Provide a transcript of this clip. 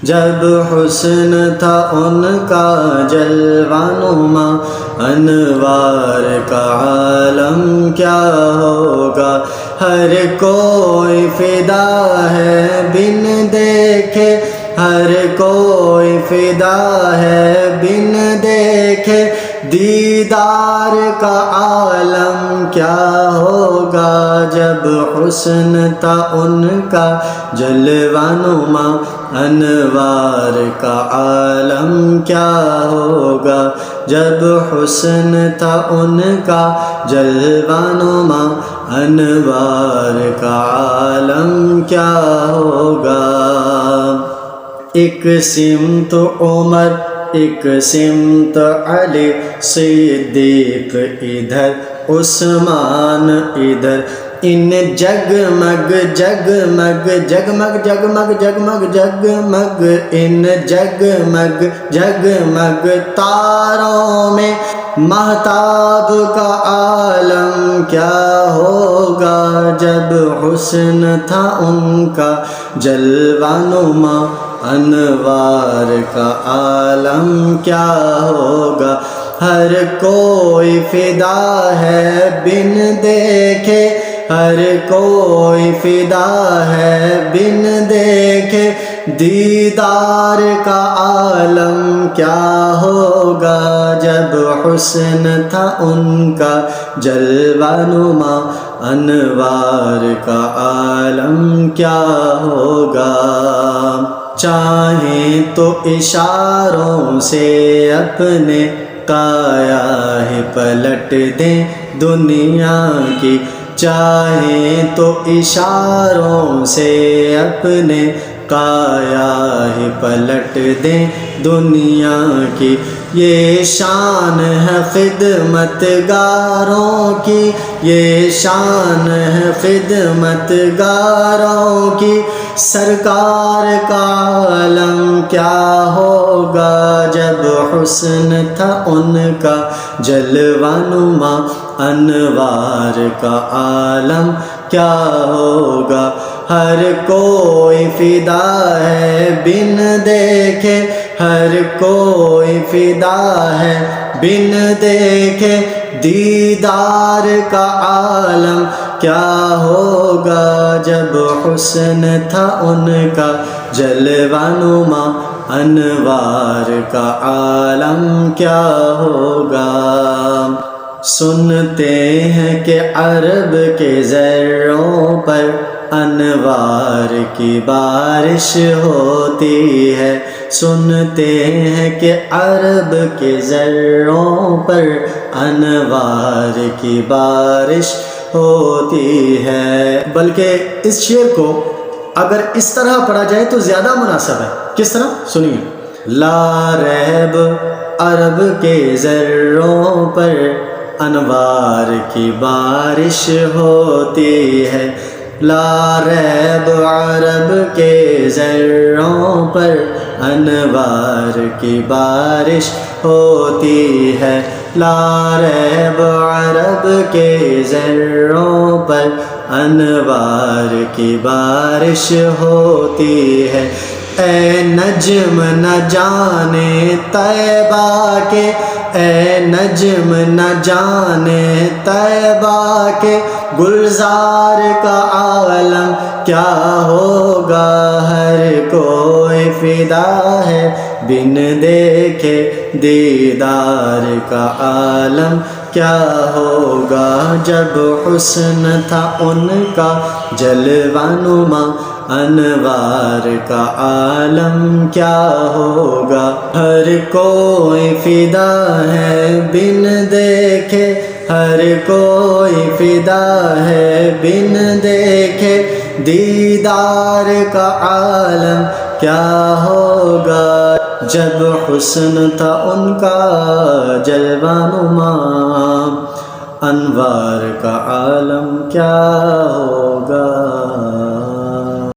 جب حسن تھا ان کا جلوہ نما، انوار کا عالم کیا ہوگا۔ ہر کوئی فدا ہے بن دیکھے، ہر کوئی فدا ہے بن دیکھے، دیدار کا عالم کیا ہوگا۔ جب حسن تھا ان کا جلوہ نما، انوار کا عالم کیا ہوگا۔ جب حسن تھا ان کا جلوہ نما، انوار کا عالم کیا ہوگا۔ ایک سمت عمر، ایک سمت علی، صدیق ادھر عثمان ادھر، ان جگمگ جگمگ جگمگ جگمگ جگمگ جگمگ، ان جگمگ جگمگ تاروں میں مہتاب کا عالم کیا ہوگا۔ جب حسن تھا ان کا جلوہ نما، انوار کا عالم کیا ہوگا۔ ہر کوئی فدا ہے بن دیکھے، ہر کوئی فدا ہے بن دیکھے، دیدار کا عالم کیا ہوگا۔ جب حسن تھا ان کا جلوہ نما، انوار کا عالم کیا ہوگا۔ چاہیں تو اشاروں سے اپنے کایا ہی پلٹ دیں دنیا کی، چاہیں تو اشاروں سے اپنے کایا ہی پلٹ دیں دنیا کی۔ یہ شان ہے خدمت گاروں کی، یہ شان ہے خدمت گاروں کی، سرکار کا عالم کیا ہوگا۔ جب حسن تھا ان کا جلوہ نما، انوار کا عالم کیا ہوگا۔ ہر کوئی فدا ہے بن دیکھے، ہر کوئی فدا ہے بن دیکھے، دیدار کا عالم کیا ہوگا۔ جب حسن تھا ان کا جلوہ نما، انوار کا عالم کیا ہوگا۔ سنتے ہیں کہ عرب کے زرعوں پر انوار کی بارش ہوتی ہے، سنتے ہیں کہ عرب کے زرعوں پر انوار کی بارش ہوتی ہے۔ بلکہ اس شعر کو اگر اس طرح پڑھا جائے تو زیادہ مناسب ہے۔ کس طرح؟ سنیے۔ لا ریب عرب کے زرعوں پر انوار کی بارش ہوتی ہے، لا ریب عرب کے زرعوں پر انوار کی بارش ہوتی ہے، لا ریب عرب کے زرعوں پر انوار کی بارش ہوتی ہے۔ اے نجم نہ جانے طیبہ کے، اے نجم نہ جانے طیبہ کے، گلزار کا عالم کیا ہوگا۔ ہر کوئی فدا ہے بن دیکھے، دیدار کا عالم کیا ہوگا۔ جب حسن تھا ان کا جلوہ نما، انوار کا عالم کیا ہوگا۔ ہر کوئی فدا ہے بن دیکھے، ہر کوئی فدا ہے بن دیکھے، دیدار کا عالم کیا ہوگا۔ جب حسن تھا ان کا جلوہ نما، انوار کا عالم کیا ہوگا۔